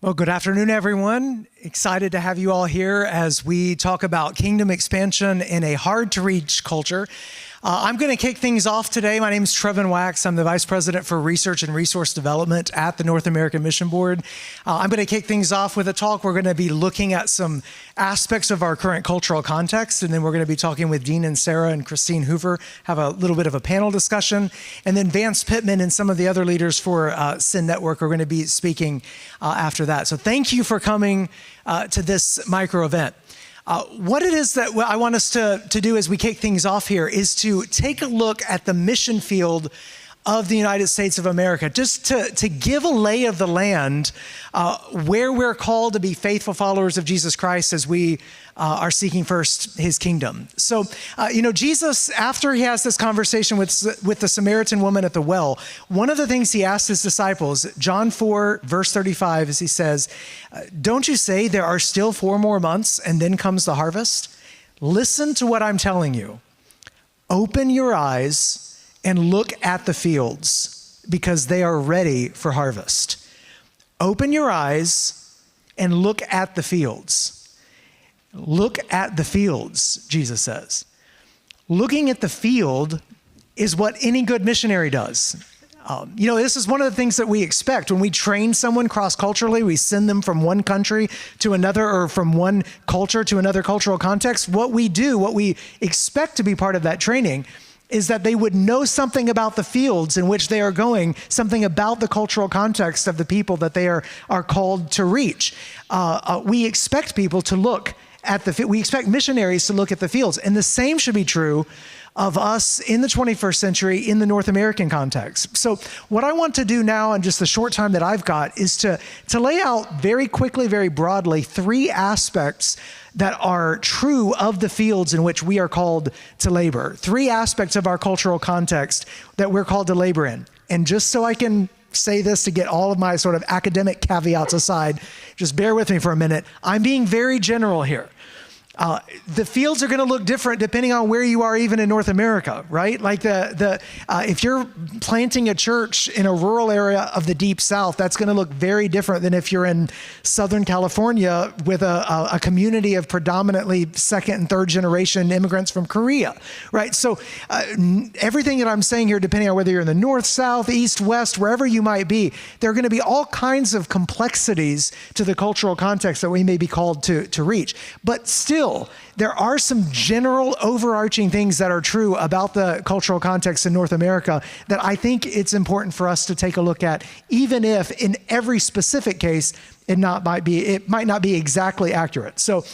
Well, good afternoon, everyone. Excited to have you all here as we talk about kingdom expansion in a hard-to-reach culture. I'm going to kick things off today. My name is Trevin Wax. I'm the Vice President for Research and Resource Development at the North American Mission Board. I'm going to kick things off with a talk. We're going to be looking at some aspects of our current cultural context, and then we're going to be talking with Dean and Sarah and Christine Hoover, have a little bit of a panel discussion, and then Vance Pittman and some of the other leaders for Sin Network are going to be speaking after that. So thank you for coming to this micro event. What it is that I want us to do as we kick things off here is to take a look at the mission field of the United States of America, just to give a lay of the land where we're called to be faithful followers of Jesus Christ as we are seeking first his kingdom. So, Jesus, after he has this conversation with the Samaritan woman at the well, one of the things he asked his disciples, John 4, verse 35, is he says, "Don't you say there are still 4 more months and then comes the harvest? Listen to what I'm telling you. Open your eyes and look at the fields, because they are ready for harvest." Open your eyes and look at the fields. Look at the fields, Jesus says. Looking at the field is what any good missionary does. This is one of the things that we expect. When we train someone cross-culturally, we send them from one country to another or from one culture to another cultural context. What we expect to be part of that training is that they would know something about the fields in which they are going, something about the cultural context of the people that they are called to reach. We expect people to look at we expect missionaries to look at the fields. And the same should be true of us in the 21st century in the North American context. So what I want to do now in just the short time that I've got is to lay out very quickly, very broadly, 3 aspects that are true of the fields in which we are called to labor. 3 aspects of our cultural context that we're called to labor in. And just so I can say this to get all of my sort of academic caveats aside, just bear with me for a minute. I'm being very general here. The fields are going to look different depending on where you are, even in North America, right? Like if you're planting a church in a rural area of the Deep South, that's going to look very different than if you're in Southern California with a community of predominantly 2nd and 3rd generation immigrants from Korea, right? So everything that I'm saying here, depending on whether you're in the North, South, East, West, wherever you might be, there are going to be all kinds of complexities to the cultural context that we may be called to reach. But still, there are some general overarching things that are true about the cultural context in North America that I think it's important for us to take a look at, even if in every specific case, it might not be exactly accurate. So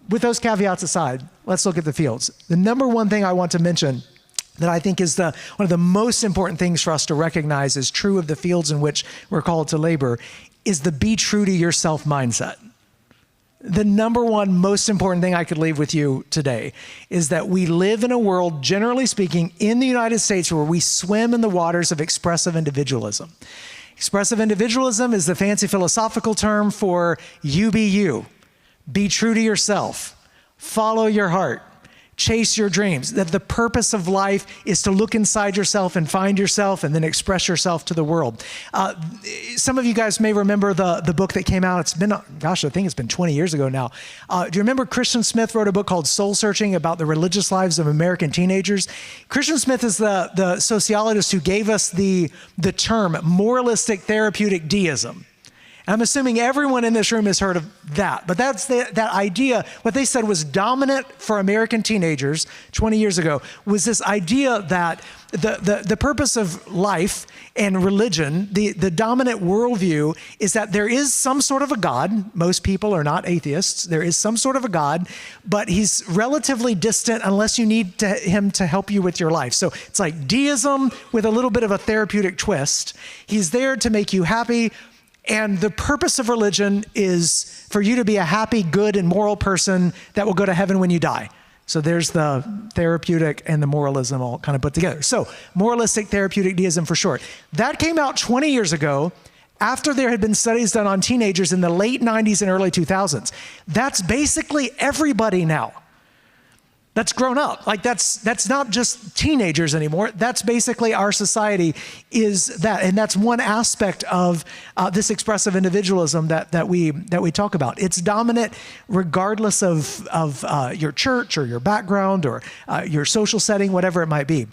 with those caveats aside, let's look at the fields. The number one thing I want to mention that I think is one of the most important things for us to recognize is true of the fields in which we're called to labor is the be true to yourself mindset. The number one most important thing I could leave with you today is that we live in a world, generally speaking, in the United States where we swim in the waters of expressive individualism. Expressive individualism is the fancy philosophical term for you be you. Be true to yourself. Follow your heart. Chase your dreams. That the purpose of life is to look inside yourself and find yourself and then express yourself to the world. Some of you guys may remember the book that came out. It's been, I think it's been 20 years ago now. Do you remember Christian Smith wrote a book called Soul Searching about the religious lives of American teenagers? Christian Smith is the sociologist who gave us the term moralistic therapeutic deism. I'm assuming everyone in this room has heard of that, but that's that idea. What they said was dominant for American teenagers 20 years ago was this idea that the purpose of life and religion, the dominant worldview is that there is some sort of a God. Most people are not atheists. There is some sort of a God, but he's relatively distant unless you need him to help you with your life. So it's like deism with a little bit of a therapeutic twist. He's there to make you happy. And the purpose of religion is for you to be a happy, good, and moral person that will go to heaven when you die. So there's the therapeutic and the moralism all kind of put together. So moralistic therapeutic deism for short. That came out 20 years ago after there had been studies done on teenagers in the late 90s and early 2000s. That's basically everybody now. That's grown up. Like that's not just teenagers anymore. That's basically our society is that. And that's one aspect of this expressive individualism that we talk about. It's dominant regardless of your church or your background or your social setting, whatever it might be.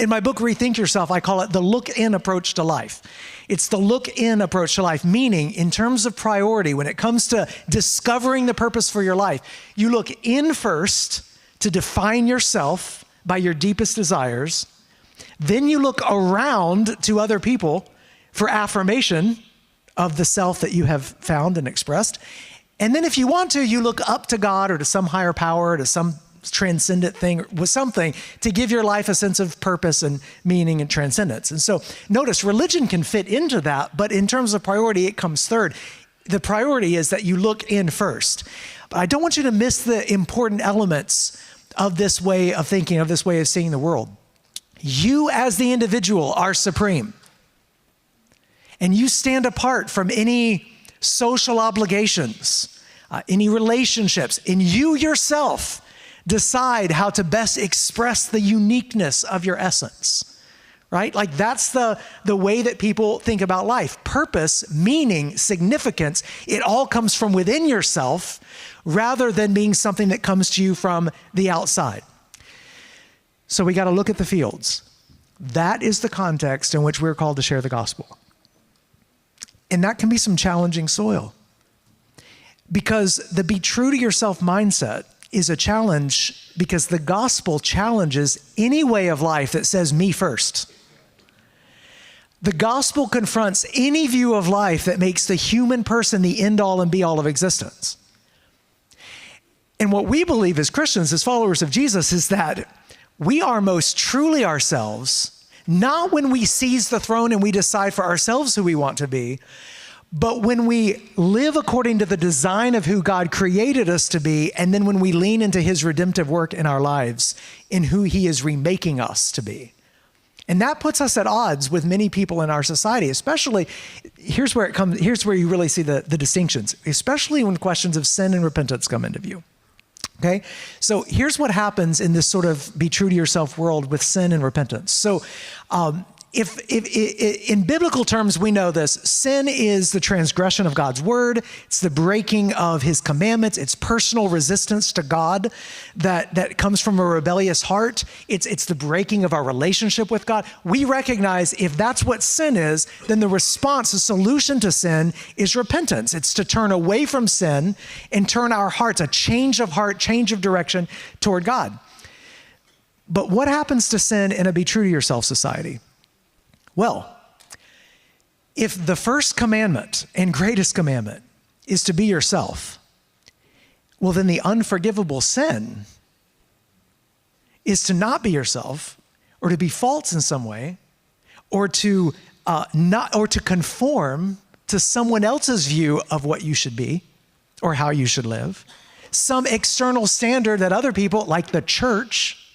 In my book, Rethink Yourself, I call it the look-in approach to life. It's the look-in approach to life, meaning in terms of priority, when it comes to discovering the purpose for your life, you look in first to define yourself by your deepest desires. Then you look around to other people for affirmation of the self that you have found and expressed. And then if you want to, you look up to God or to some higher power, to some transcendent thing with something to give your life a sense of purpose and meaning and transcendence. And so notice religion can fit into that, but in terms of priority, it comes third. The priority is that you look in first. But I don't want you to miss the important elements of this way of thinking, of this way of seeing the world. You as the individual are supreme. And you stand apart from any social obligations, any relationships, and you yourself decide how to best express the uniqueness of your essence, right? Like that's the way that people think about life. Purpose, meaning, significance, it all comes from within yourself rather than being something that comes to you from the outside. So we got to look at the fields. That is the context in which we're called to share the gospel. And that can be some challenging soil because the be true to yourself mindset is a challenge because the gospel challenges any way of life that says me first. The gospel confronts any view of life that makes the human person the end all and be all of existence. And what we believe as Christians, as followers of Jesus, is that we are most truly ourselves, not when we seize the throne and we decide for ourselves who we want to be, but when we live according to the design of who God created us to be, and then when we lean into his redemptive work in our lives, in who he is remaking us to be. And that puts us at odds with many people in our society, especially, here's where you really see the distinctions, especially when questions of sin and repentance come into view. Okay? So here's what happens in this sort of be true to yourself world with sin and repentance. So, if in biblical terms, we know this, sin is the transgression of God's word. It's the breaking of his commandments. It's personal resistance to God that comes from a rebellious heart. It's the breaking of our relationship with God. We recognize if that's what sin is, then the response, the solution to sin is repentance. It's to turn away from sin and turn our hearts, a change of heart, change of direction toward God. But what happens to sin in a be true to yourself society? Well, if the first commandment and greatest commandment is to be yourself, well, then the unforgivable sin is to not be yourself or to be false in some way or to conform to someone else's view of what you should be or how you should live, some external standard that other people, like the church,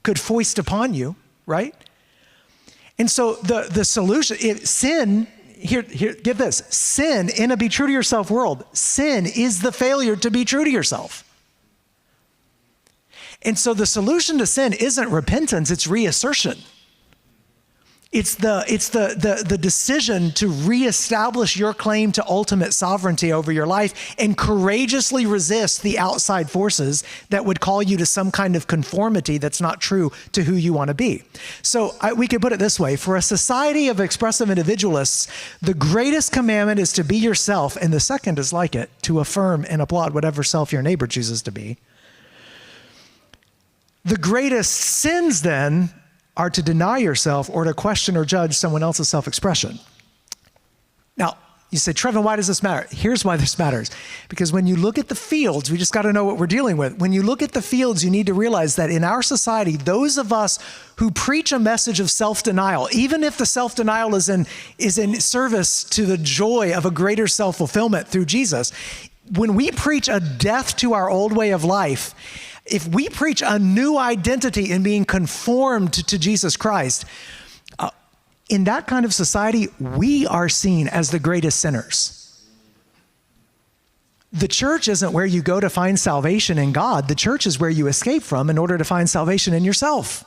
could foist upon you, right? And so the solution, sin, here, get this, sin in a be true to yourself world, sin is the failure to be true to yourself. And so the solution to sin isn't repentance, it's reassertion. It's the decision to reestablish your claim to ultimate sovereignty over your life and courageously resist the outside forces that would call you to some kind of conformity that's not true to who you want to be. So we could put it this way. For a society of expressive individualists, the greatest commandment is to be yourself, and the second is like it, to affirm and applaud whatever self your neighbor chooses to be. The greatest sins then are to deny yourself or to question or judge someone else's self-expression. Now, you say, Trevin, why does this matter? Here's why this matters. Because when you look at the fields, we just got to know what we're dealing with. When you look at the fields, you need to realize that in our society, those of us who preach a message of self-denial, even if the self-denial is in service to the joy of a greater self-fulfillment through Jesus, when we preach a death to our old way of life, if we preach a new identity in being conformed to Jesus Christ, in that kind of society, we are seen as the greatest sinners. The church isn't where you go to find salvation in God. The church is where you escape from in order to find salvation in yourself.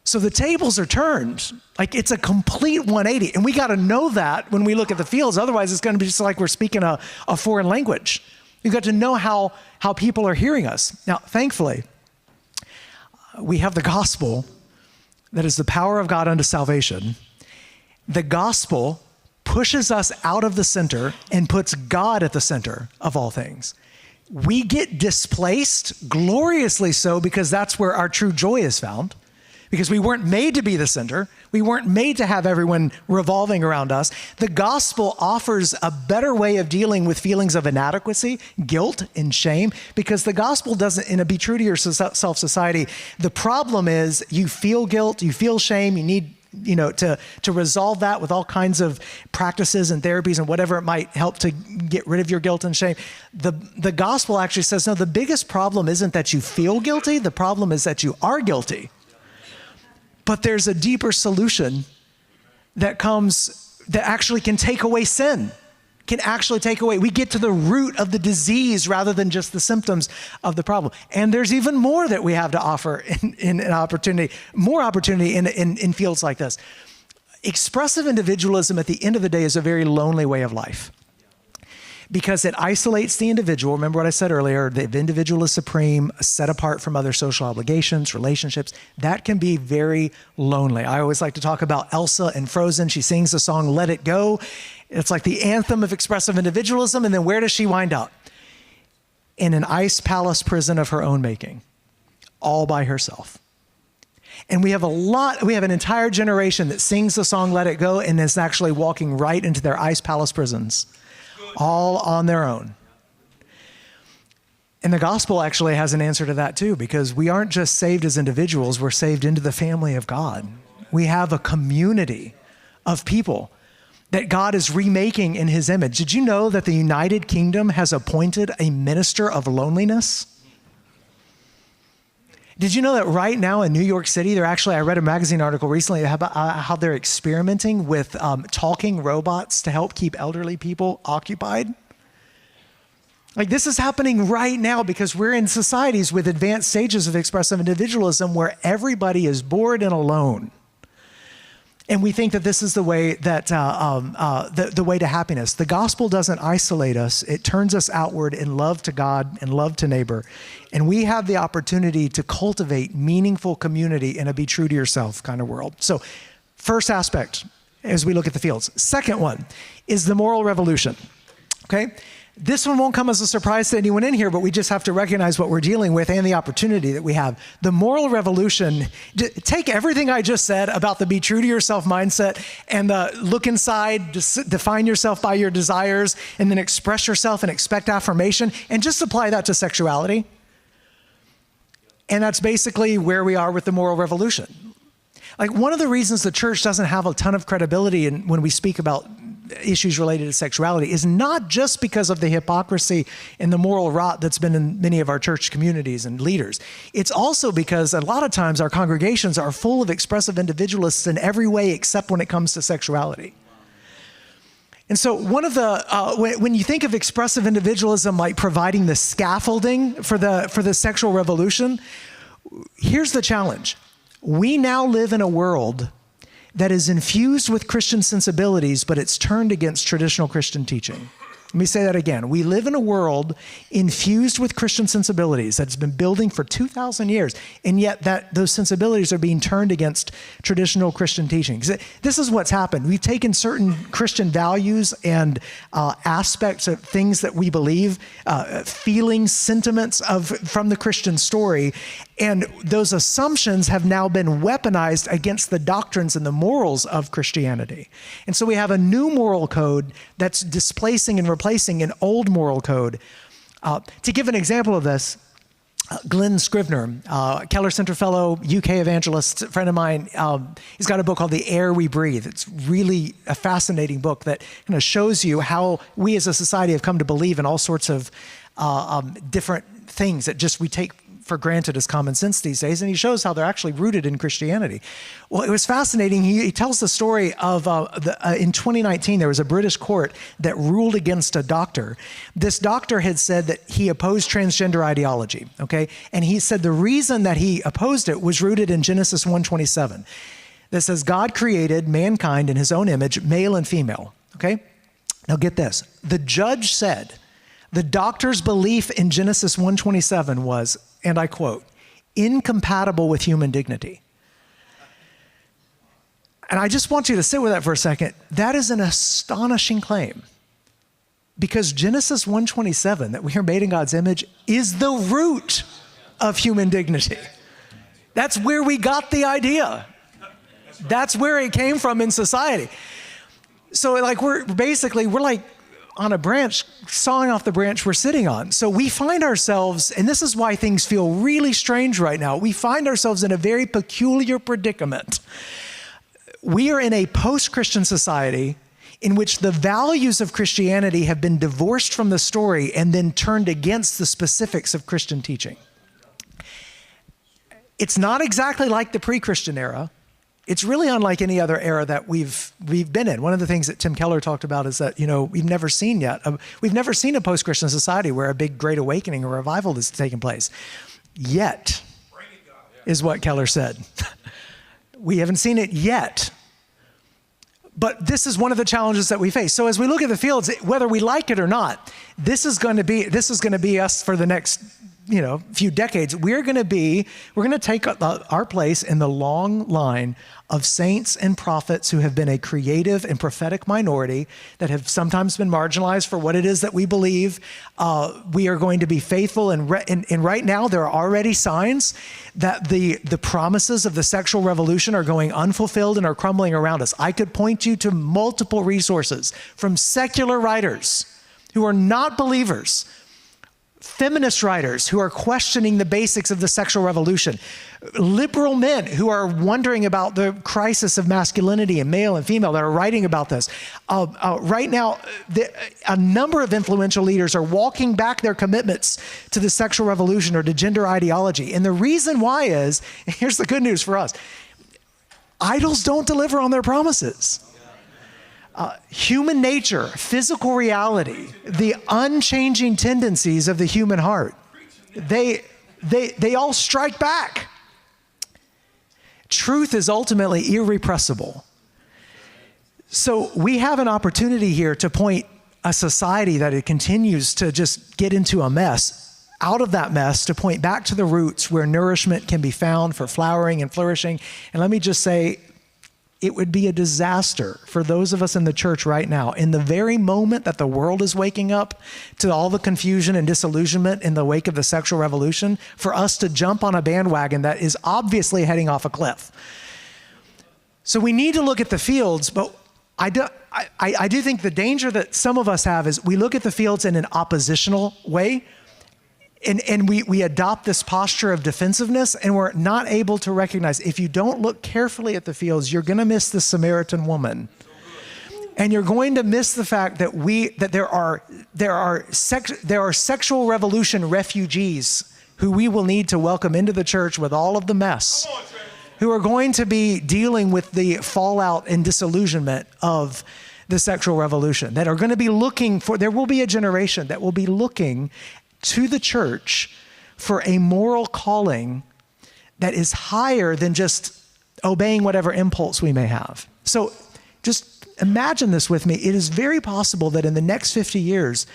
So the tables are turned. Like, it's a complete 180. And we got to know that when we look at the fields. Otherwise, it's going to be just like we're speaking a foreign language. You've got to know how people are hearing us. Now, thankfully, we have the gospel that is the power of God unto salvation. The gospel pushes us out of the center and puts God at the center of all things. We get displaced, gloriously so, because that's where our true joy is found. Because we weren't made to be the center. We weren't made to have everyone revolving around us. The gospel offers a better way of dealing with feelings of inadequacy, guilt, and shame, because the gospel doesn't, in a be true to yourself society, the problem is you feel guilt, you feel shame, you need to resolve that with all kinds of practices and therapies and whatever it might help to get rid of your guilt and shame. The gospel actually says, no, the biggest problem isn't that you feel guilty. The problem is that you are guilty. But there's a deeper solution that actually can take away sin, can actually take away. We get to the root of the disease rather than just the symptoms of the problem. And there's even more that we have to offer in an opportunity, more opportunity in fields like this. Expressive individualism at the end of the day is a very lonely way of life, because it isolates the individual. Remember what I said earlier, the individual is supreme, set apart from other social obligations, relationships. That can be very lonely. I always like to talk about Elsa in Frozen. She sings the song, Let It Go. It's like the anthem of expressive individualism. And then where does she wind up? In an ice palace prison of her own making, all by herself. And we have an entire generation that sings the song, Let It Go, and is actually walking right into their ice palace prisons, all on their own. And the gospel actually has an answer to that too, because we aren't just saved as individuals, we're saved into the family of God. We have a community of people that God is remaking in his image. Did you know that the United Kingdom has appointed a minister of loneliness? Did you know that right now in New York City, I read a magazine article recently about how they're experimenting with talking robots to help keep elderly people occupied? Like, this is happening right now because we're in societies with advanced stages of expressive individualism where everybody is bored and alone. And we think that this is the way that the way to happiness. The gospel doesn't isolate us. It turns us outward in love to God and love to neighbor. And we have the opportunity to cultivate meaningful community in a be true to yourself kind of world. So first aspect, as we look at the fields. Second one is the moral revolution, okay? This one won't come as a surprise to anyone in here, but we just have to recognize what we're dealing with and the opportunity that we have. The moral revolution, take everything I just said about the be true to yourself mindset and the look inside, define yourself by your desires, and then express yourself and expect affirmation, and just apply that to sexuality. And that's basically where we are with the moral revolution. Like, one of the reasons the church doesn't have a ton of credibility when we speak about issues related to sexuality is not just because of the hypocrisy and the moral rot that's been in many of our church communities and leaders. It's also because a lot of times our congregations are full of expressive individualists in every way except when it comes to sexuality. And so one of the, when you think of expressive individualism like providing the scaffolding for the sexual revolution, here's the challenge. We now live in a world that is infused with Christian sensibilities, but it's turned against traditional Christian teaching. Let me say that again. We live in a world infused with Christian sensibilities that's been building for 2,000 years, and yet those sensibilities are being turned against traditional Christian teachings. This is what's happened. We've taken certain Christian values and aspects of things that we believe, feelings, sentiments from the Christian story, and those assumptions have now been weaponized against the doctrines and the morals of Christianity. And so we have a new moral code that's displacing and replacing an old moral code. To give an example of this, Glenn Scrivener, Keller Center Fellow, UK evangelist, friend of mine, he's got a book called The Air We Breathe. It's really a fascinating book that kind of shows you how we as a society have come to believe in all sorts of different things that just we take for granted as common sense these days, and he shows how they're actually rooted in Christianity. Well, it was fascinating. He tells the story of in 2019, there was a British court that ruled against a doctor. This doctor had said that he opposed transgender ideology, okay? And he said the reason that he opposed it was rooted in Genesis 1:27. That says, God created mankind in his own image, male and female, okay? Now get this. The judge said, the doctor's belief in Genesis 1:27 was, and I quote, incompatible with human dignity. And I just want you to sit with that for a second. That is an astonishing claim, because Genesis 1:27, that we are made in God's image, is the root of human dignity. That's where we got the idea. That's where it came from in society. So like we're like on a branch, sawing off the branch we're sitting on. So we find ourselves, and this is why things feel really strange right now, we find ourselves in a very peculiar predicament. We are in a post-Christian society in which the values of Christianity have been divorced from the story and then turned against the specifics of Christian teaching. It's not exactly like the pre-Christian era. It's really unlike any other era that we've been in. One of the things that Tim Keller talked about is that, we've never seen a post-Christian society where a big great awakening or revival is taking place. Yet, is what Keller said. We haven't seen it yet. But this is one of the challenges that we face. So as we look at the fields, whether we like it or not, this is going to be us for the next few decades. We're going to take our place in the long line of saints and prophets who have been a creative and prophetic minority that have sometimes been marginalized for what it is that we believe. We are going to be faithful, and right now there are already signs that the promises of the sexual revolution are going unfulfilled and are crumbling around us. I could point you to multiple resources from secular writers who are not believers, feminist writers who are questioning the basics of the sexual revolution, liberal men who are wondering about the crisis of masculinity and male and female that are writing about this. Right now, a number of influential leaders are walking back their commitments to the sexual revolution or to gender ideology. And the reason why is, here's the good news for us, idols don't deliver on their promises. Human nature, physical reality, the unchanging tendencies of the human heart, they all strike back. Truth is ultimately irrepressible. So we have an opportunity here to point a society that it continues to just get into a mess, out of that mess, to point back to the roots where nourishment can be found for flowering and flourishing. And let me just say, it would be a disaster for those of us in the church right now, in the very moment that the world is waking up to all the confusion and disillusionment in the wake of the sexual revolution, for us to jump on a bandwagon that is obviously heading off a cliff. So we need to look at the fields, but I do think the danger that some of us have is we look at the fields in an oppositional way, and we adopt this posture of defensiveness, and we're not able to recognize, if you don't look carefully at the fields, you're going to miss the Samaritan woman. And you're going to miss the fact that there are sexual revolution refugees who we will need to welcome into the church with all of the mess, who are going to be dealing with the fallout and disillusionment of the sexual revolution, that are going to be there will be a generation that will be looking to the church for a moral calling that is higher than just obeying whatever impulse we may have. So just imagine this with me. It is very possible that in the next 50 years,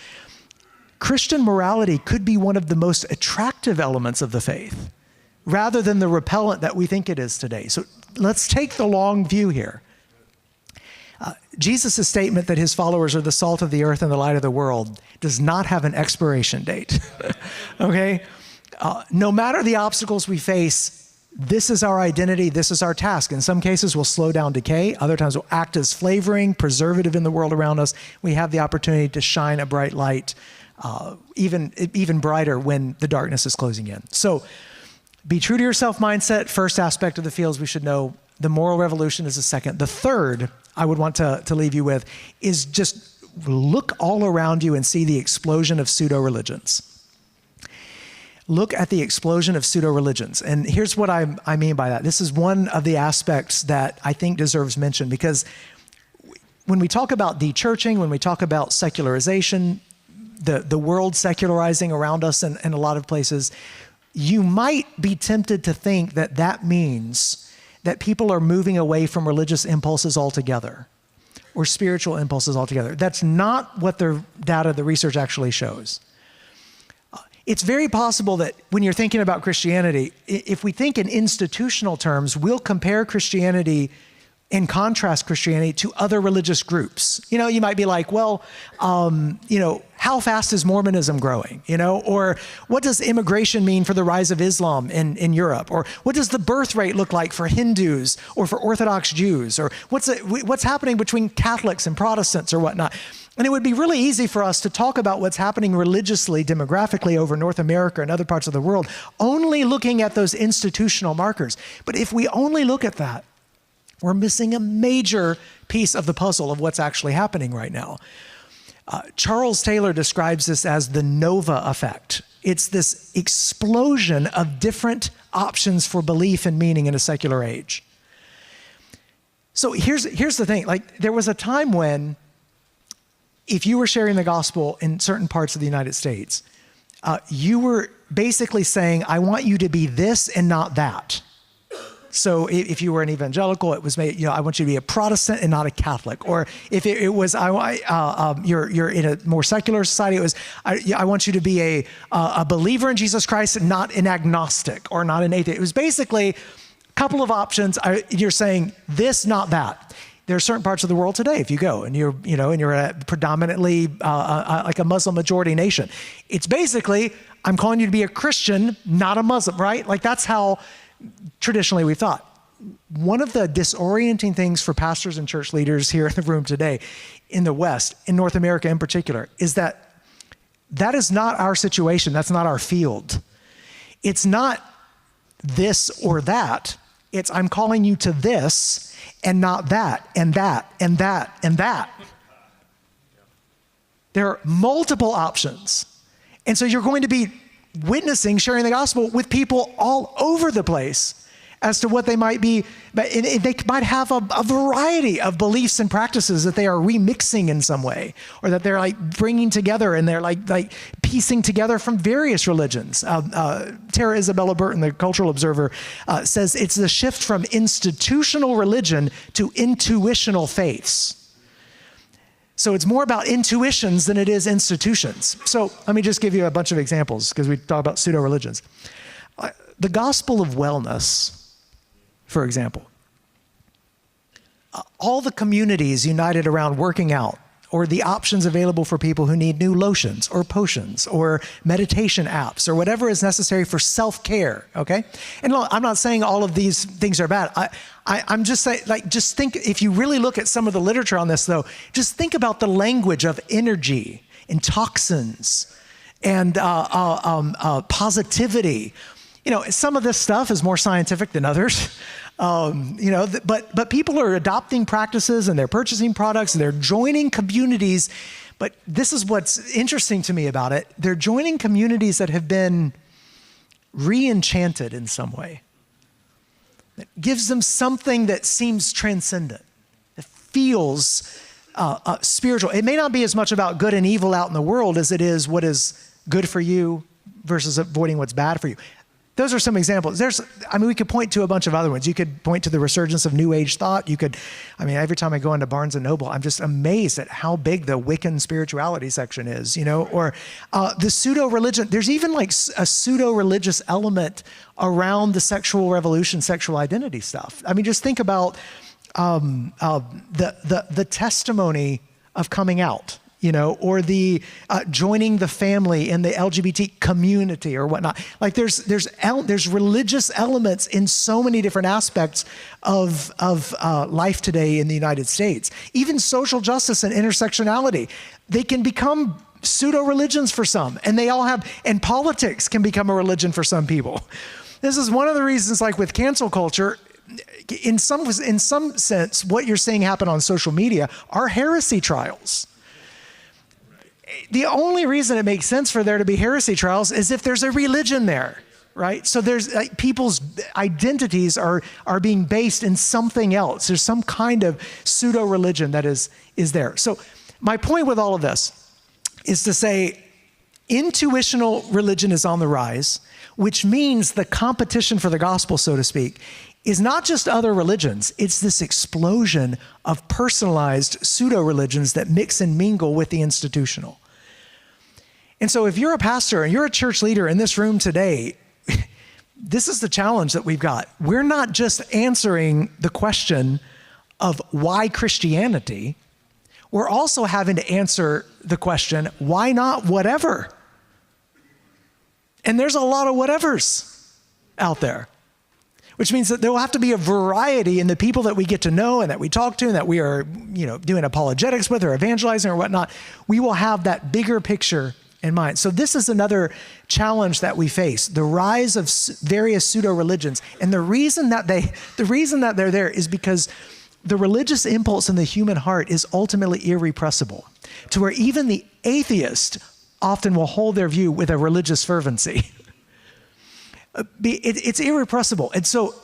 Christian morality could be one of the most attractive elements of the faith, rather than the repellent that we think it is today. So let's take the long view here. Jesus' statement that his followers are the salt of the earth and the light of the world does not have an expiration date, okay? No matter the obstacles we face, this is our identity, this is our task. In some cases, we'll slow down decay. Other times, we'll act as flavoring, preservative in the world around us. We have the opportunity to shine a bright light, even brighter when the darkness is closing in. So be true to yourself mindset, first aspect of the fields we should know. The moral revolution is the second. The third I would want to leave you with is just look all around you and see the explosion of pseudo-religions. look at the explosion of pseudo-religions. And here's what I mean by that. This is one of the aspects that I think deserves mention, because when we talk about de-churching, when we talk about secularization, the world secularizing around us in a lot of places, you might be tempted to think that that means that people are moving away from religious impulses altogether or spiritual impulses altogether. That's not what the data, the research actually shows. It's very possible that when you're thinking about Christianity, if we think in institutional terms, we'll compare Christianity and contrast Christianity to other religious groups. You know, you might be like, well, how fast is Mormonism growing? Or what does immigration mean for the rise of Islam in Europe? Or what does the birth rate look like for Hindus or for Orthodox Jews? Or what's happening between Catholics and Protestants or whatnot? And it would be really easy for us to talk about what's happening religiously, demographically over North America and other parts of the world, only looking at those institutional markers. But if we only look at that, we're missing a major piece of the puzzle of what's actually happening right now. Charles Taylor describes this as the Nova effect. It's this explosion of different options for belief and meaning in a secular age. So here's the thing, like there was a time when if you were sharing the gospel in certain parts of the United States, you were basically saying, I want you to be this and not that. So if you were an evangelical, it was made, I want you to be a Protestant and not a Catholic. Or if it was, you're in a more secular society, it was, I want you to be a believer in Jesus Christ and not an agnostic or not an atheist. It was basically a couple of options. You're saying this, not that. There are certain parts of the world today, if you go and you're a predominantly like a Muslim majority nation, it's basically, I'm calling you to be a Christian, not a Muslim, right? Like that's how traditionally we thought. One of the disorienting things for pastors and church leaders here in the room today in the West, in North America in particular, is that is not our situation. That's not our field. It's not this or that. It's I'm calling you to this and not that, and that, and that, and that. There are multiple options. And so you're going to be witnessing, sharing the gospel with people all over the place as to what they might be, but they might have a variety of beliefs and practices that they are remixing in some way, or that they're like bringing together and they're like piecing together from various religions. Tara Isabella Burton, the Cultural Observer, says it's the shift from institutional religion to intuitional faiths. So it's more about intuitions than it is institutions. So let me just give you a bunch of examples because we talk about pseudo-religions. The gospel of wellness, for example. All the communities united around working out, or the options available for people who need new lotions or potions or meditation apps or whatever is necessary for self-care, okay? And look, I'm not saying all of these things are bad. I'm just saying, just think, if you really look at some of the literature on this though, just think about the language of energy and toxins and positivity. Some of this stuff is more scientific than others. But people are adopting practices and they're purchasing products and they're joining communities. But this is what's interesting to me about it. They're joining communities that have been re-enchanted in some way. That gives them something that seems transcendent, that feels spiritual. It may not be as much about good and evil out in the world as it is what is good for you versus avoiding what's bad for you. Those are some examples. We could point to a bunch of other ones. You could point to the resurgence of New Age thought. Every time I go into Barnes & Noble, I'm just amazed at how big the Wiccan spirituality section is, or the pseudo-religion. There's even like a pseudo-religious element around the sexual revolution, sexual identity stuff. Just think about the testimony of coming out. Or the joining the family in the LGBT community or whatnot. Like there's religious elements in so many different aspects of life today in the United States. Even social justice and intersectionality, they can become pseudo-religions for some, and and politics can become a religion for some people. This is one of the reasons, like with cancel culture, in some sense, what you're seeing happen on social media are heresy trials. The only reason it makes sense for there to be heresy trials is if there's a religion there, right? So there's people's identities are being based in something else. There's some kind of pseudo-religion that is there. So my point with all of this is to say intuitional religion is on the rise, which means the competition for the gospel, so to speak, is not just other religions. It's this explosion of personalized pseudo-religions that mix and mingle with the institutional. And so if you're a pastor and you're a church leader in this room today, this is the challenge that we've got. We're not just answering the question of why Christianity, we're also having to answer the question, why not whatever? And there's a lot of whatevers out there, which means that there will have to be a variety in the people that we get to know and that we talk to and that we are, doing apologetics with or evangelizing or whatnot. We will have that bigger picture in mind. So this is another challenge that we face, the rise of various pseudo-religions. And the reason that they're there is because the religious impulse in the human heart is ultimately irrepressible, to where even the atheist often will hold their view with a religious fervency. It's irrepressible. And so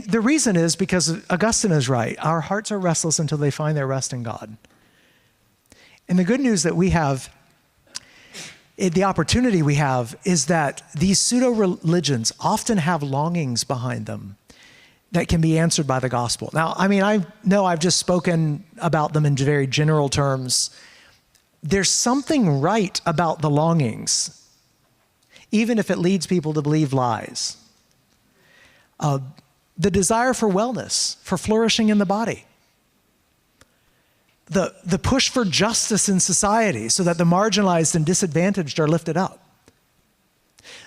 the reason is because Augustine is right. Our hearts are restless until they find their rest in God. And the good news that we have, the opportunity we have, is that these pseudo-religions often have longings behind them that can be answered by the gospel. Now, I know I've just spoken about them in very general terms. There's something right about the longings, even if it leads people to believe lies. The desire for wellness, for flourishing in the body. The push for justice in society so that the marginalized and disadvantaged are lifted up.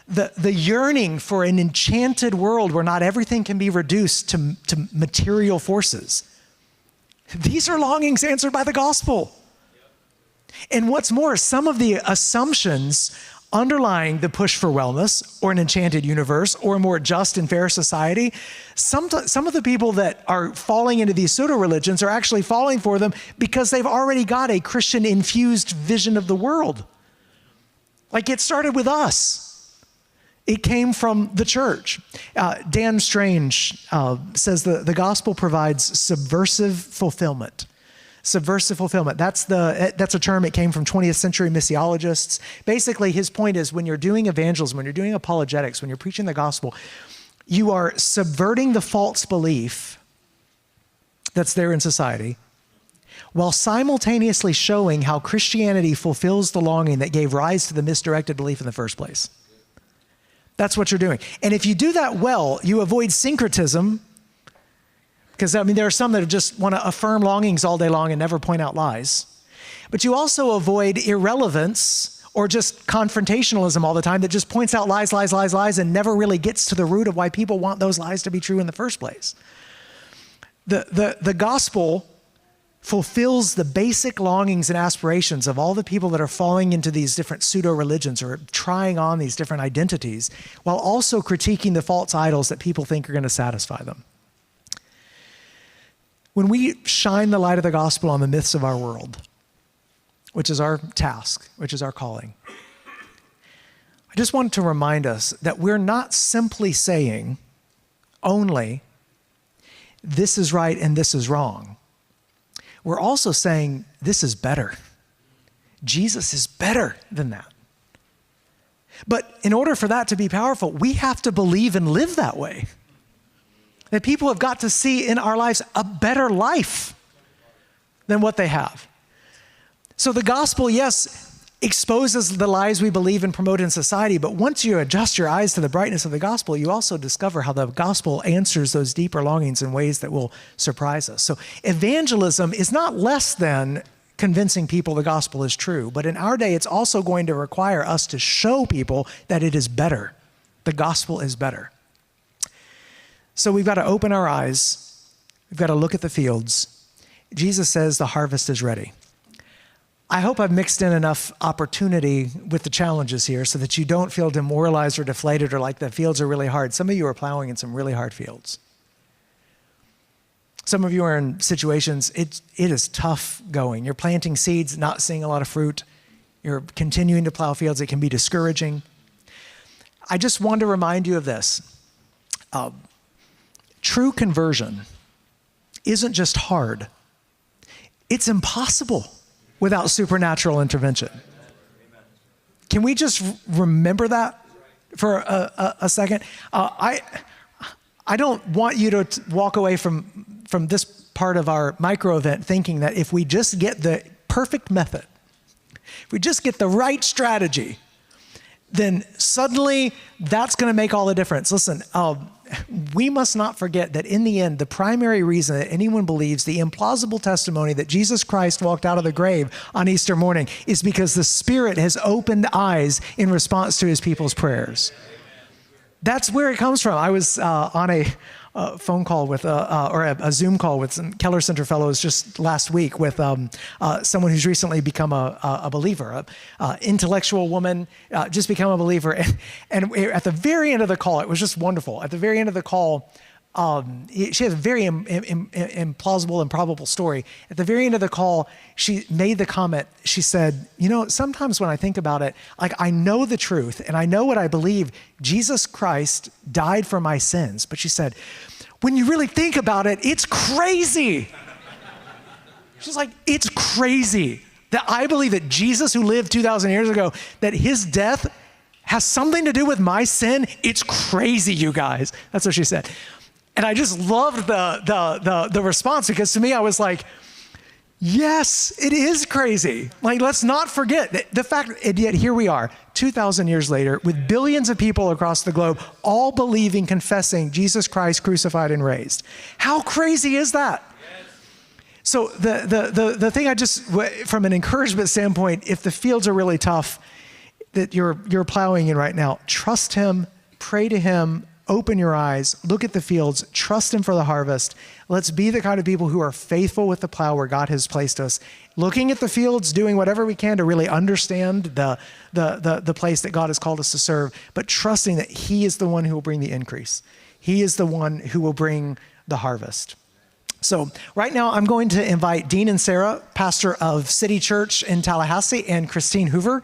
The yearning for an enchanted world where not everything can be reduced to material forces. These are longings answered by the gospel. And what's more, some of the assumptions underlying the push for wellness or an enchanted universe or a more just and fair society, some of the people that are falling into these pseudo-religions are actually falling for them because they've already got a Christian-infused vision of the world. Like it started with us. It came from the church. Dan Strange says the gospel provides subversive fulfillment. Subversive fulfillment. That's a term. It came from 20th century missiologists. Basically, his point is when you're doing evangelism, when you're doing apologetics, when you're preaching the gospel, you are subverting the false belief that's there in society while simultaneously showing how Christianity fulfills the longing that gave rise to the misdirected belief in the first place. That's what you're doing. And if you do that well, you avoid syncretism. Because, there are some that just want to affirm longings all day long and never point out lies. But you also avoid irrelevance or just confrontationalism all the time that just points out lies, lies, lies, lies, and never really gets to the root of why people want those lies to be true in the first place. The gospel fulfills the basic longings and aspirations of all the people that are falling into these different pseudo-religions or trying on these different identities, while also critiquing the false idols that people think are going to satisfy them. When we shine the light of the gospel on the myths of our world, which is our task, which is our calling, I just wanted to remind us that we're not simply saying only, this is right and this is wrong. We're also saying, this is better. Jesus is better than that. But in order for that to be powerful, we have to believe and live that way. That people have got to see in our lives a better life than what they have. So the gospel, yes, exposes the lies we believe and promote in society, but once you adjust your eyes to the brightness of the gospel, you also discover how the gospel answers those deeper longings in ways that will surprise us. So evangelism is not less than convincing people the gospel is true, but in our day, it's also going to require us to show people that it is better. The gospel is better. So we've got to open our eyes. We've got to look at the fields. Jesus says the harvest is ready. I hope I've mixed in enough opportunity with the challenges here so that you don't feel demoralized or deflated or like the fields are really hard. Some of you are plowing in some really hard fields. Some of you are in situations, it is tough going. You're planting seeds, not seeing a lot of fruit. You're continuing to plow fields. It can be discouraging. I just want to remind you of this. True conversion isn't just hard. It's impossible without supernatural intervention. Can we just remember that for a second? I don't want you to walk away from this part of our micro event thinking that if we just get the perfect method, if we just get the right strategy, then suddenly that's going to make all the difference. Listen, we must not forget that in the end, the primary reason that anyone believes the implausible testimony that Jesus Christ walked out of the grave on Easter morning is because the Spirit has opened eyes in response to his people's prayers. That's where it comes from. I was on a phone call with, or a Zoom call with some Keller Center fellows just last week with someone who's recently become a believer, an intellectual woman, just become a believer. And at the very end of the call, it was just wonderful. At the very end of the call, she has a very implausible, improbable story. At the very end of the call, she made the comment, she said, you know, sometimes when I think about it, like I know the truth and I know what I believe, Jesus Christ died for my sins. But she said, when you really think about it, it's crazy. She's like, it's crazy that I believe that Jesus, who lived 2,000 years ago, that his death has something to do with my sin. It's crazy, you guys. That's what she said. And I just loved the response, because to me, I was like, yes, it is crazy. Like, let's not forget the fact, and yet here we are, 2,000 years later, with billions of people across the globe, all believing, confessing Jesus Christ crucified and raised. How crazy is that? So the thing I just, from an encouragement standpoint, if the fields are really tough that you're plowing in right now, trust him, pray to him, open your eyes, look at the fields, trust him for the harvest. Let's be the kind of people who are faithful with the plow where God has placed us, looking at the fields, doing whatever we can to really understand the place that God has called us to serve, but trusting that he is the one who will bring the increase. He is the one who will bring the harvest. So right now I'm going to invite Dean and Sarah, pastor of City Church in Tallahassee, and Christine Hoover,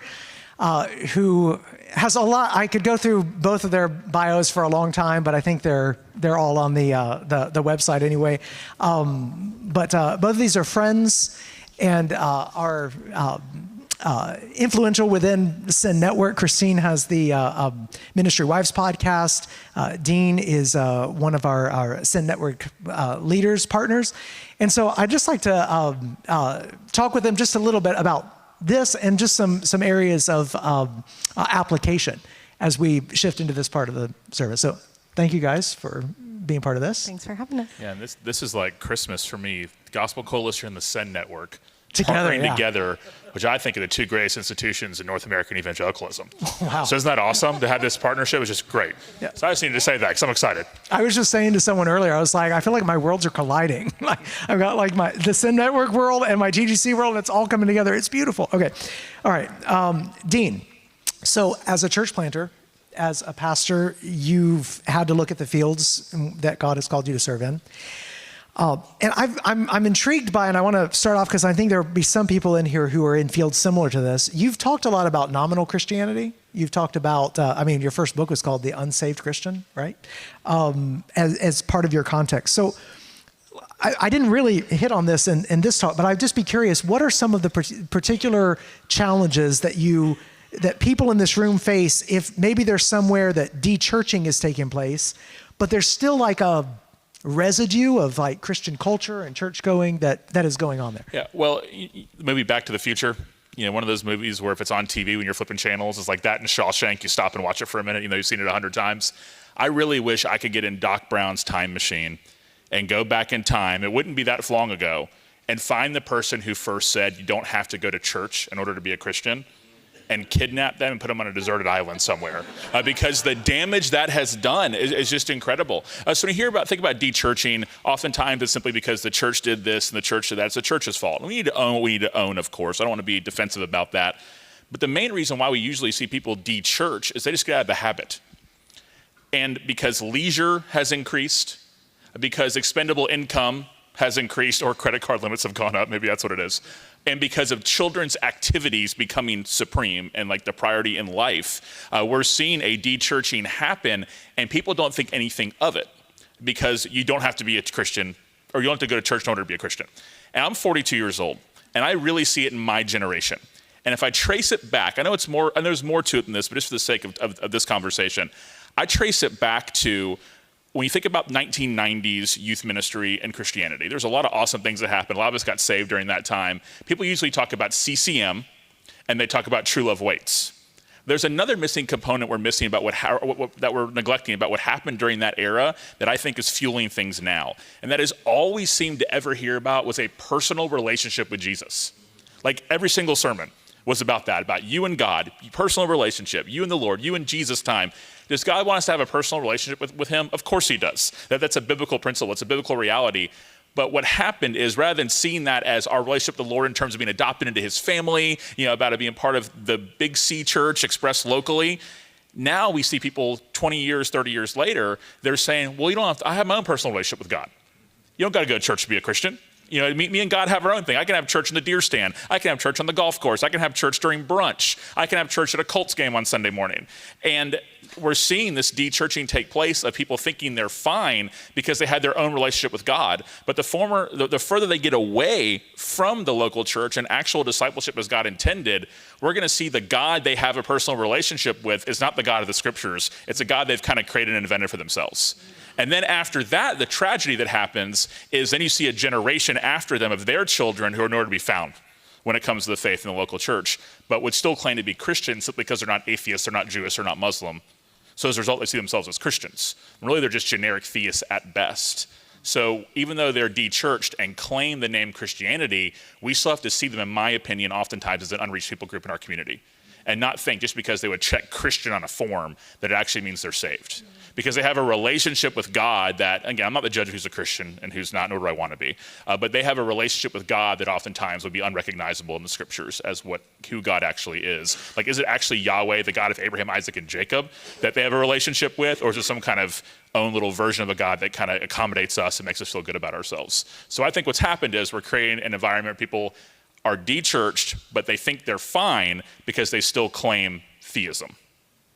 who has a lot. I could go through both of their bios for a long time, but I think they're all on the website anyway. But both of these are friends and are influential within the Send Network. Christine has the Ministry Wives podcast. Dean is one of our Send Network leaders, partners. And so I'd just like to talk with them just a little bit about this and just some areas of application as we shift into this part of the service. So thank you guys for being part of this. Thanks for having us. Yeah, and this is like Christmas for me. Gospel Coalition and the Send Network Together, together, which I think are the two greatest institutions in North American evangelicalism. Wow. So isn't that awesome to have this partnership? It's just great. Yeah. So I just needed to say that because I'm excited. I was just saying to someone earlier, I was like, I feel like my worlds are colliding. Like I've got like the Send Network world and my GGC world, and it's all coming together. It's beautiful. Okay. All right. Dean, so as a church planter, as a pastor, you've had to look at the fields that God has called you to serve in. And I'm intrigued by, and I want to start off because I think there'll be some people in here who are in fields similar to this. You've talked a lot about nominal Christianity. You've talked about, your first book was called The Unsaved Christian, right? As part of your context. So I didn't really hit on this in this talk, but I'd just be curious, what are some of the particular challenges that people in this room face if maybe there's somewhere that de-churching is taking place, but there's still like a residue of like Christian culture and church going that is going on there? Yeah, well, maybe Back to the Future, one of those movies where if it's on TV when you're flipping channels, it's like that in Shawshank, you stop and watch it for a minute, you've seen it 100 times. I really wish I could get in Doc Brown's time machine and go back in time, it wouldn't be that long ago, and find the person who first said you don't have to go to church in order to be a Christian, and kidnap them and put them on a deserted island somewhere, because the damage that has done is just incredible. So when you think about de-churching, oftentimes it's simply because the church did this and the church did that. It's the church's fault. We need to own what we need to own, of course. I don't want to be defensive about that. But the main reason why we usually see people de-church is they just get out of the habit. And because leisure has increased, because expendable income has increased or credit card limits have gone up. Maybe that's what it is. And because of children's activities becoming supreme and like the priority in life, we're seeing a de-churching happen, and people don't think anything of it because you don't have to be a Christian, or you don't have to go to church in order to be a Christian. And I'm 42 years old, and I really see it in my generation. And if I trace it back, I know it's more, and there's more to it than this, but just for the sake of this conversation, I trace it back to when you think about 1990s youth ministry and Christianity. There's a lot of awesome things that happened. A lot of us got saved during that time. People usually talk about CCM, and they talk about True Love Waits. There's another missing component we're missing about that we're neglecting about what happened during that era that I think is fueling things now. And that is all we seemed to ever hear about was a personal relationship with Jesus. Like every single sermon was about that, about you and God, personal relationship, you and the Lord, you and Jesus time. Does God want us to have a personal relationship with him? Of course he does. That's a biblical principle. It's a biblical reality. But what happened is rather than seeing that as our relationship with the Lord in terms of being adopted into his family, about it being part of the Big C church expressed locally, now we see people 20 years, 30 years later, they're saying, well, you don't have to, I have my own personal relationship with God. You don't got to go to church to be a Christian. Me and God have our own thing. I can have church in the deer stand. I can have church on the golf course. I can have church during brunch. I can have church at a Colts game on Sunday morning. And we're seeing this de-churching take place of people thinking they're fine because they had their own relationship with God. But the further they get away from the local church and actual discipleship as God intended, we're going to see the God they have a personal relationship with is not the God of the scriptures. It's a God they've kind of created and invented for themselves. And then after that, the tragedy that happens is then you see a generation after them of their children who are nowhere to be found when it comes to the faith in the local church, but would still claim to be Christians simply because they're not atheists, they're not Jewish, they're not Muslim. So as a result, they see themselves as Christians. Really, they're just generic theists at best. So even though they're de-churched and claim the name Christianity, we still have to see them, in my opinion, oftentimes as an unreached people group in our community, and not think just because they would check Christian on a form that it actually means they're saved. Because they have a relationship with God that, again, I'm not the judge of who's a Christian and who's not, nor do I want to be, but they have a relationship with God that oftentimes would be unrecognizable in the scriptures as who God actually is. Like, is it actually Yahweh, the God of Abraham, Isaac, and Jacob, that they have a relationship with, or is it some kind of own little version of a God that kind of accommodates us and makes us feel good about ourselves? So I think what's happened is we're creating an environment where people are de-churched, but they think they're fine because they still claim theism.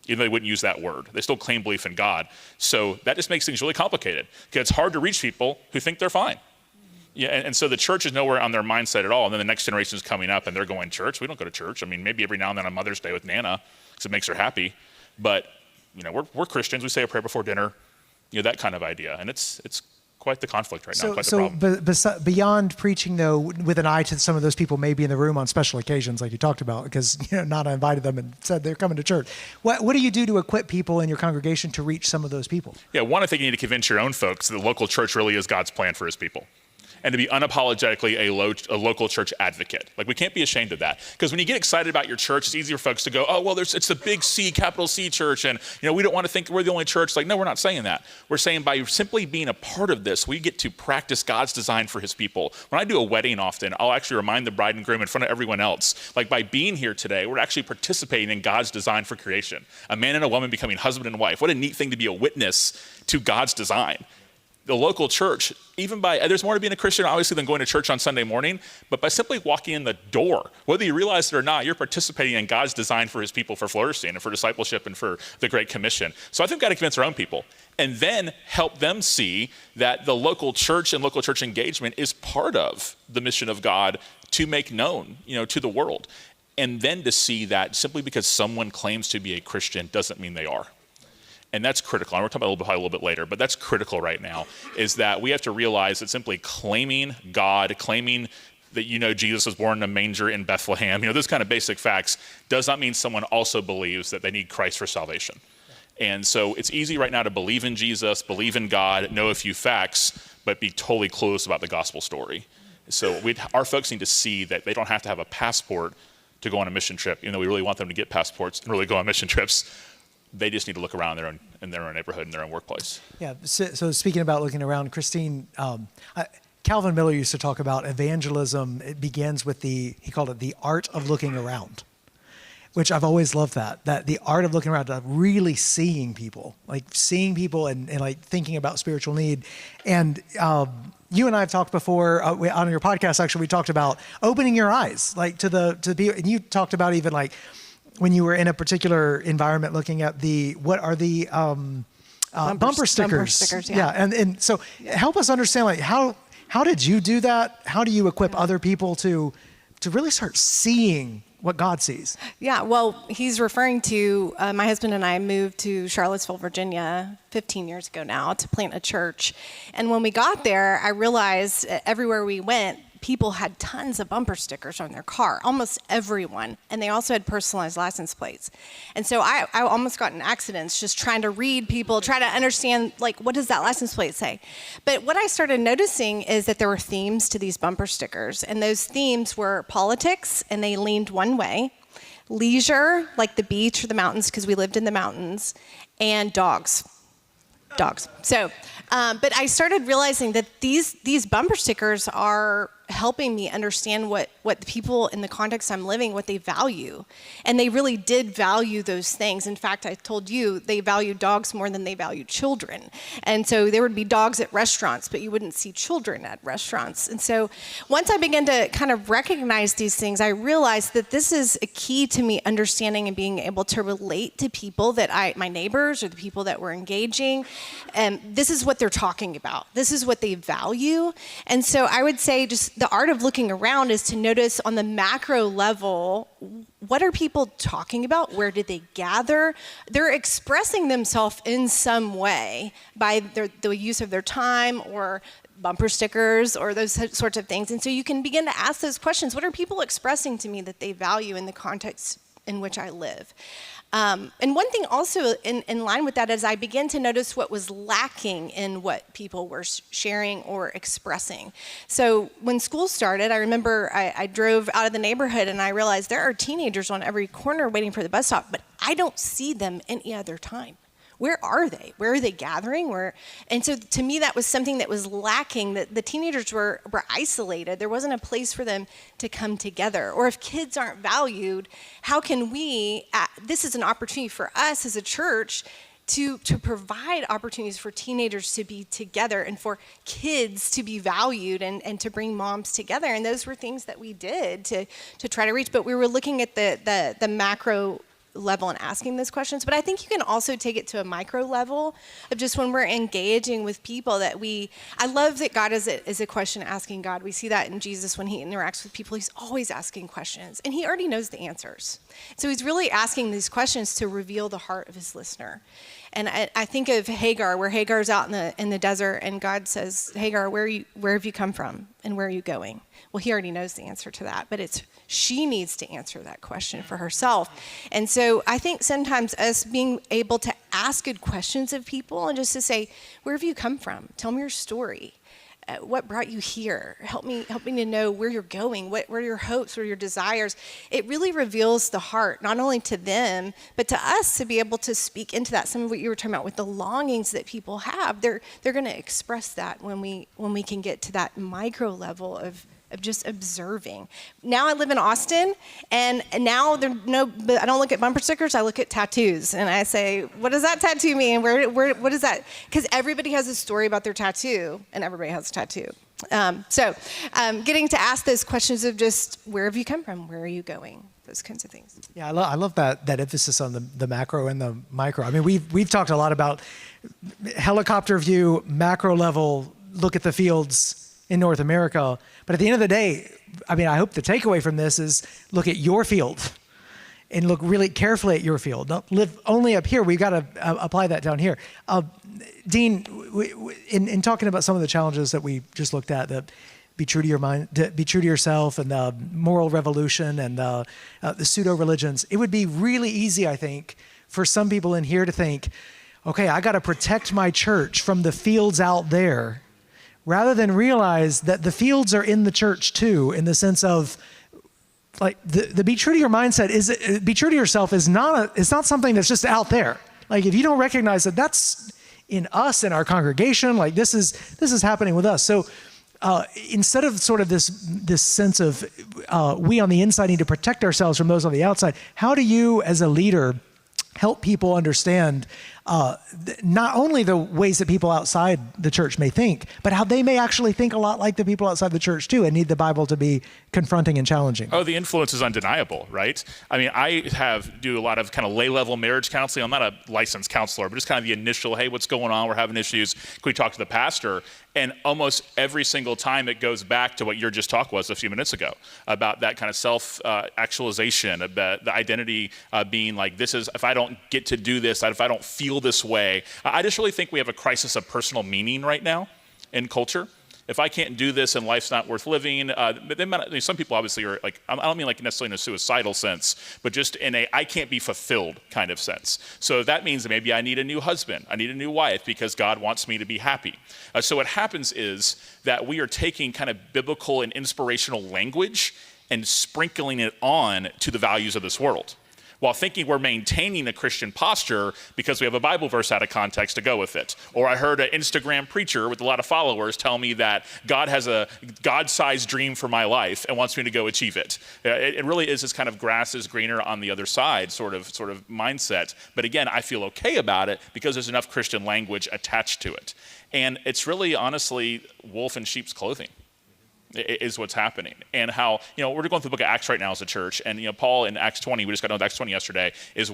Even though they wouldn't use that word. They still claim belief in God. So that just makes things really complicated because it's hard to reach people who think they're fine. Yeah, and so the church is nowhere on their mindset at all. And then the next generation is coming up and they're going to church. We don't go to church. I mean, maybe every now and then on Mother's Day with Nana because it makes her happy. But, we're Christians. We say a prayer before dinner, that kind of idea. And it's quite the conflict right now, quite the problem. But beyond preaching, though, with an eye to some of those people maybe in the room on special occasions, like you talked about, because Nana invited them and said they're coming to church. What do you do to equip people in your congregation to reach some of those people? Yeah, one, I think you need to convince your own folks that the local church really is God's plan for his people. And to be unapologetically a local church advocate. Like, we can't be ashamed of that. Because when you get excited about your church, it's easier for folks to go, oh, well, it's the big C, capital C church, and we don't want to think we're the only church. Like, no, we're not saying that. We're saying by simply being a part of this, we get to practice God's design for his people. When I do a wedding often, I'll actually remind the bride and groom in front of everyone else, like, by being here today, we're actually participating in God's design for creation. A man and a woman becoming husband and wife. What a neat thing to be a witness to God's design. The local church, there's more to being a Christian, obviously, than going to church on Sunday morning, but by simply walking in the door, whether you realize it or not, you're participating in God's design for his people for flourishing and for discipleship and for the Great Commission. So I think we've got to convince our own people and then help them see that the local church and local church engagement is part of the mission of God to make known, to the world. And then to see that simply because someone claims to be a Christian doesn't mean they are. And that's critical. And we'll talk about it a little bit later, but that's critical right now, is that we have to realize that simply claiming God, claiming that Jesus was born in a manger in Bethlehem, those kind of basic facts, does not mean someone also believes that they need Christ for salvation. And so it's easy right now to believe in Jesus, believe in God, know a few facts, but be totally clueless about the gospel story. So our folks need to see that they don't have to have a passport to go on a mission trip, even though we really want them to get passports and really go on mission trips. They just need to look around in their own neighborhood, in their own workplace. Yeah, so speaking about looking around, Christine, Calvin Miller used to talk about evangelism. It begins with he called it the art of looking around. which I've always loved that the art of looking around, really seeing people and like thinking about spiritual need. And you and I have talked before on your podcast, actually, we talked about opening your eyes, like to the and you talked about even like when you were in a particular environment looking at what are the bumper stickers. Bumper stickers, yeah. And so help us understand, like, how did you do that? How do you equip other people to really start seeing what God sees? Yeah, well, he's referring to my husband and I moved to Charlottesville, Virginia 15 years ago now to plant a church. And when we got there, I realized everywhere we went, people had tons of bumper stickers on their car, almost everyone. And they also had personalized license plates. And so I almost got in accidents just trying to read people, try to understand, like, what does that license plate say? But what I started noticing is that there were themes to these bumper stickers. And those themes were politics, and they leaned one way, leisure, like the beach or the mountains, because we lived in the mountains, and dogs. So, but I started realizing that these bumper stickers are helping me understand what the people in the context I'm living, what they value. And they really did value those things. In fact, I told you they value dogs more than they value children. And so there would be dogs at restaurants, but you wouldn't see children at restaurants. And so once I began to kind of recognize these things, I realized that this is a key to me understanding and being able to relate to people that my neighbors or the people that we're engaging. And this is what they're talking about. This is what they value. And so I would say just the art of looking around is to notice on the macro level, what are people talking about? Where did they gather? They're expressing themselves in some way by the use of their time or bumper stickers or those sorts of things. And so you can begin to ask those questions. What are people expressing to me that they value in the context in which I live? And one thing also in line with that is I began to notice what was lacking in what people were sharing or expressing. So when school started, I remember I drove out of the neighborhood and I realized there are teenagers on every corner waiting for the bus stop, but I don't see them any other time. Where are they? Where are they gathering? And so to me, that was something that was lacking, that the teenagers were isolated. There wasn't a place for them to come together. Or if kids aren't valued, how can this is an opportunity for us as a church to provide opportunities for teenagers to be together and for kids to be valued and to bring moms together. And those were things that we did to try to reach. But we were looking at the macro level and asking those questions. But I think you can also take it to a micro level of just when we're engaging with people I love that God is a question asking God. We see that in Jesus when he interacts with people. He's always asking questions and he already knows the answers. So he's really asking these questions to reveal the heart of his listener. And I think of Hagar, where Hagar's out in the desert and God says, Hagar, where have you come from and where are you going? Well, he already knows the answer to that, but she needs to answer that question for herself. And so I think sometimes us being able to ask good questions of people and just to say, where have you come from? Tell me your story. What brought you here? Help me to know where you're going. What are your hopes? What are your desires? It really reveals the heart, not only to them, but to us to be able to speak into that. Some of what you were talking about with the longings that people have, they're going to express that when we can get to that micro level of just observing. Now I live in Austin, and now I don't look at bumper stickers, I look at tattoos. And I say, what does that tattoo mean? What is that? Because everybody has a story about their tattoo, and everybody has a tattoo. So getting to ask those questions of just, where have you come from? Where are you going? Those kinds of things. Yeah, I love that emphasis on the macro and the micro. I mean, we've talked a lot about helicopter view, macro level, look at the fields in North America. But at the end of the day, I mean, I hope the takeaway from this is look at your field and look really carefully at your field. Don't live only up here. We've got to apply that down here. Dean, in talking about some of the challenges that we just looked at, be true to your mind, be true to yourself, and the moral revolution and the pseudo religions, it would be really easy, I think, for some people in here to think, okay, I got to protect my church from the fields out there, rather than realize that the fields are in the church too, in the sense of, like, the be true to your mindset be true to yourself is not something that's just out there. Like, if you don't recognize that that's in us, in our congregation, like this is happening with us. So instead of sort of this sense of we on the inside need to protect ourselves from those on the outside, how do you as a leader help people understand not only the ways that people outside the church may think, but how they may actually think a lot like the people outside the church too, and need the Bible to be confronting and challenging? Oh, the influence is undeniable, right? I mean, I do a lot of kind of lay-level marriage counseling. I'm not a licensed counselor, but just kind of the initial, hey, what's going on? We're having issues. Can we talk to the pastor? And almost every single time it goes back to what your just talk was a few minutes ago about that kind of self-actualization, about the identity being like, this is, if I don't get to do this, if I don't feel this way. I just really think we have a crisis of personal meaning right now in culture. If I can't do this and life's not worth living, some people obviously are like, I don't mean like necessarily in a suicidal sense, but just in a I can't be fulfilled kind of sense. So that means that maybe I need a new husband, I need a new wife because God wants me to be happy. So what happens is that we are taking kind of biblical and inspirational language and sprinkling it on to the values of this world, while thinking we're maintaining a Christian posture because we have a Bible verse out of context to go with it. Or I heard an Instagram preacher with a lot of followers tell me that God has a God-sized dream for my life and wants me to go achieve it. It really is this kind of grass is greener on the other side sort of mindset. But again, I feel okay about it because there's enough Christian language attached to it. And it's really, honestly, wolf in sheep's clothing is what's happening. And how, we're going through the book of Acts right now as a church, and Paul in Acts 20, we just got done with Acts 20 yesterday, is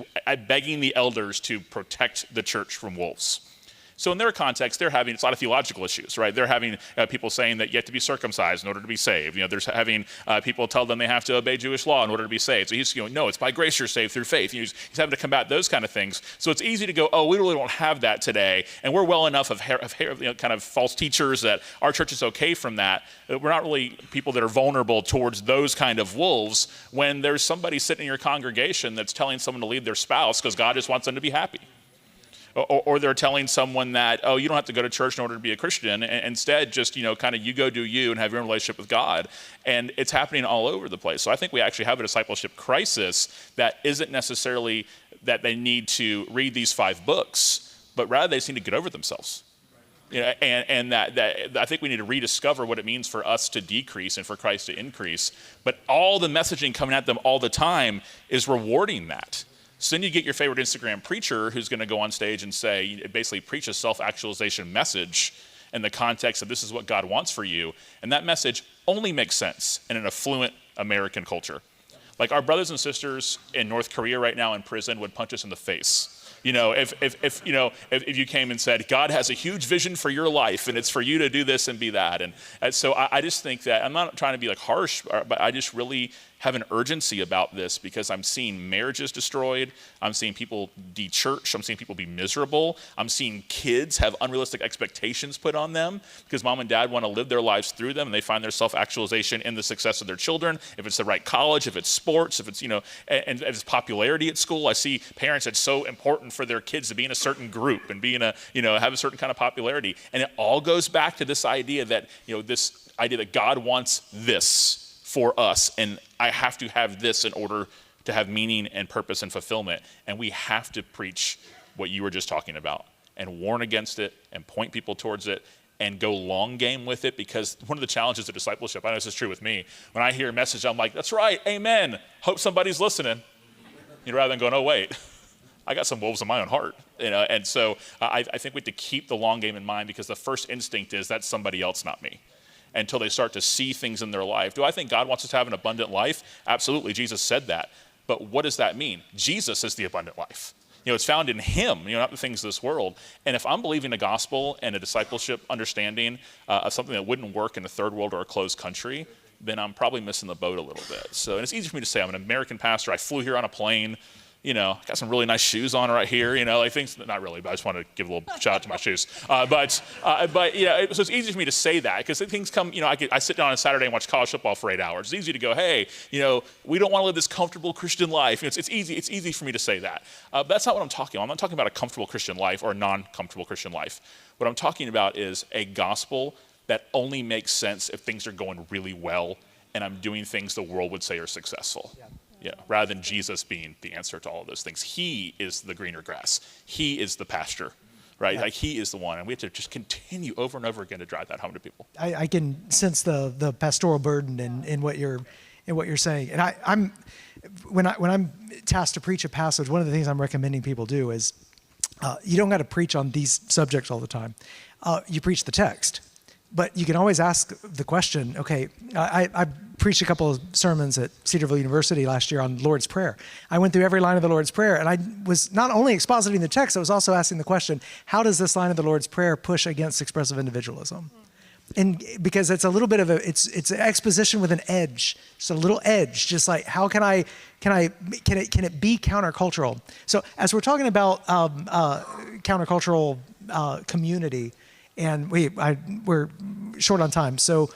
begging the elders to protect the church from wolves. So in their context, they're having, it's a lot of theological issues, right? They're having people saying that you have to be circumcised in order to be saved. They're having people tell them they have to obey Jewish law in order to be saved. So he's going, no, it's by grace you're saved through faith. He's having to combat those kind of things. So it's easy to go, oh, we really don't have that today. And we're well enough of kind of false teachers that our church is okay from that. We're not really people that are vulnerable towards those kind of wolves when there's somebody sitting in your congregation that's telling someone to leave their spouse because God just wants them to be happy. Or they're telling someone that, oh, you don't have to go to church in order to be a Christian. And instead, just, kind of you go do you and have your own relationship with God. And it's happening all over the place. So I think we actually have a discipleship crisis that isn't necessarily that they need to read these 5 books, but rather they just need to get over themselves. And that I think we need to rediscover what it means for us to decrease and for Christ to increase. But all the messaging coming at them all the time is rewarding that. So then you get your favorite Instagram preacher who's going to go on stage and say, basically preach a self-actualization message in the context of this is what God wants for you. And that message only makes sense in an affluent American culture. Like our brothers and sisters in North Korea right now in prison would punch us in the face. If you came and said, God has a huge vision for your life and it's for you to do this and be that. And so I just think that, I'm not trying to be like harsh, but I just really have an urgency about this because I'm seeing marriages destroyed. I'm seeing people de-churched. I'm seeing people be miserable. I'm seeing kids have unrealistic expectations put on them because mom and dad want to live their lives through them and they find their self-actualization in the success of their children. If it's the right college, if it's sports, if it's, and if it's popularity at school. I see parents, it's so important for their kids to be in a certain group and be in have a certain kind of popularity. And it all goes back to this idea that, this idea that God wants this for us, and I have to have this in order to have meaning and purpose and fulfillment. And we have to preach what you were just talking about and warn against it and point people towards it and go long game with it, because one of the challenges of discipleship, I know this is true with me, when I hear a message, I'm like, that's right, amen, hope somebody's listening, rather than going, oh wait, I got some wolves in my own heart. And so I think we have to keep the long game in mind, because the first instinct is that's somebody else, not me, until they start to see things in their life. Do I think God wants us to have an abundant life? Absolutely, Jesus said that. But what does that mean? Jesus is the abundant life. It's found in him, not the things of this world. And if I'm believing the gospel and a discipleship understanding of something that wouldn't work in a third world or a closed country, then I'm probably missing the boat a little bit. So, and it's easy for me to say, I'm an American pastor, I flew here on a plane, got some really nice shoes on right here, like things, not really, but I just want to give a little shout out to my shoes. So it's easy for me to say that, because things come, I sit down on a Saturday and watch college football for 8 hours. It's easy to go, hey, we don't want to live this comfortable Christian life. It's easy for me to say that. But that's not what I'm talking about. I'm not talking about a comfortable Christian life or a non-comfortable Christian life. What I'm talking about is a gospel that only makes sense if things are going really well and I'm doing things the world would say are successful. Rather than Jesus being the answer to all of those things. He is the greener grass. He is the pasture right? Like he is the one, and we have to just continue over and over again to drive that home to people. I can sense the pastoral burden in what you're saying. And when I'm tasked to preach a passage, one of the things I'm recommending people do is you don't got to preach on these subjects all the time. You preach the text, but you can always ask the question. Okay, I preached a couple of sermons at Cedarville University last year on Lord's Prayer. I went through every line of the Lord's Prayer, and I was not only expositing the text, I was also asking the question: how does this line of the Lord's Prayer push against expressive individualism? And because it's a little bit of it's an exposition with an edge, just a little edge, just like how can it be countercultural? So as we're talking about countercultural community, and we're short on time, so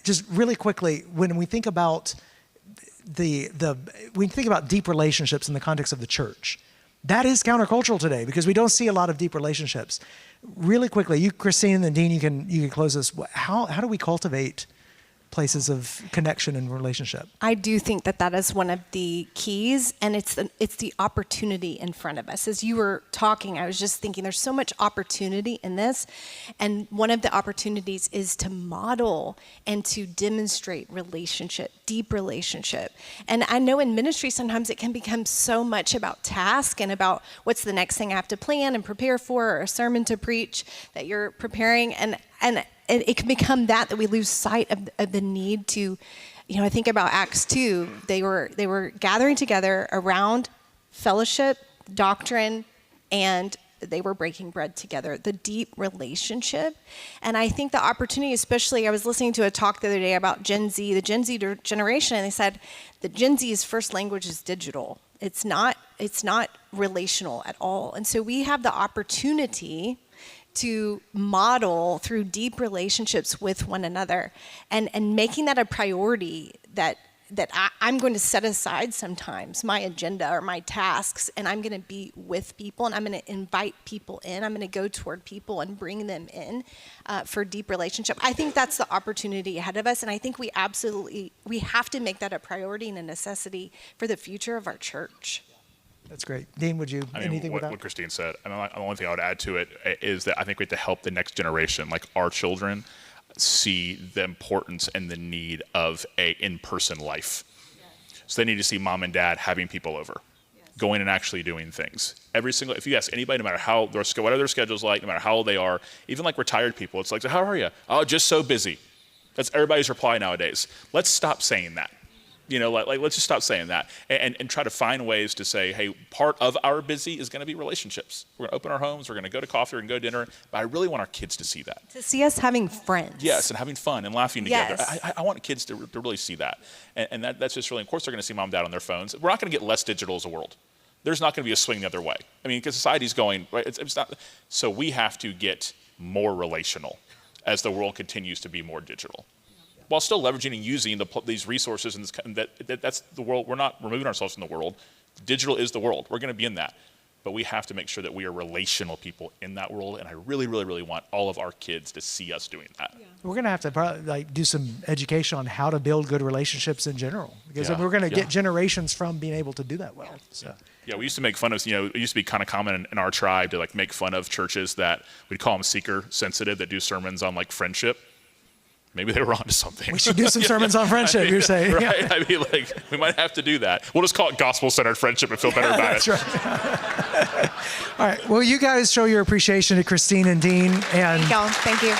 just really quickly, when we think about we think about deep relationships in the context of the church, that is countercultural today because we don't see a lot of deep relationships. Really quickly, you, Christine, and Dean, you can close this. How do we cultivate places of connection and relationship? I do think that is one of the keys, and it's the opportunity in front of us. As you were talking, I was just thinking there's so much opportunity in this, and one of the opportunities is to model and to demonstrate relationship, deep relationship. And I know in ministry sometimes it can become so much about task and about what's the next thing I have to plan and prepare for, or a sermon to preach that you're preparing, and it can become that we lose sight of the need to, I think about Acts 2. They were gathering together around fellowship, doctrine, and they were breaking bread together, the deep relationship. And I think the opportunity, especially, I was listening to a talk the other day about Gen Z, the Gen Z generation, and they said that Gen Z's first language is digital. It's not relational at all. And so we have the opportunity to model through deep relationships with one another, and making that a priority that I'm going to set aside sometimes my agenda or my tasks, and I'm going to be with people, and I'm going to invite people in. I'm going to go toward people and bring them in for deep relationship. I think that's the opportunity ahead of us, and I think we have to make that a priority and a necessity for the future of our church. That's great. Dean, would you, anything with that? What Christine said, the only thing I would add to it is that I think we have to help the next generation, like our children, see the importance and the need of a in-person life. Yes. So they need to see mom and dad having people over, going and actually doing things. If you ask anybody, no matter what their schedule's like, no matter how old they are, even like retired people, it's like, so how are you? Oh, just so busy. That's everybody's reply nowadays. Let's stop saying that. Let's just stop saying that and try to find ways to say, hey, part of our busy is going to be relationships. We're going to open our homes. We're going to go to coffee. We're going to go to dinner. But I really want our kids to see that. To see us having friends. Yes, and having fun and laughing together. Yes. I want kids to really see that. And that's just really, of course, they're going to see mom and dad on their phones. We're not going to get less digital as a world. There's not going to be a swing the other way. Because society's going, right? It's not. So we have to get more relational as the world continues to be more digital, while still leveraging and using these resources, and that's the world. We're not removing ourselves from the world. Digital is the world. We're going to be in that. But we have to make sure that we are relational people in that world, and I really, really, really want all of our kids to see us doing that. Yeah. We're going to have to probably do some education on how to build good relationships in general, because we're going to get generations from being able to do that well. So. Yeah, we used to make fun of, it used to be kind of common in our tribe to make fun of churches that we'd call them seeker sensitive, that do sermons on friendship. Maybe they were onto something. We should do some sermons on friendship, you're saying. Right? Yeah. We might have to do that. We'll just call it gospel-centered friendship and feel better about it. That's right. All right. Well, you guys show your appreciation to Christine and Dean. Thank you.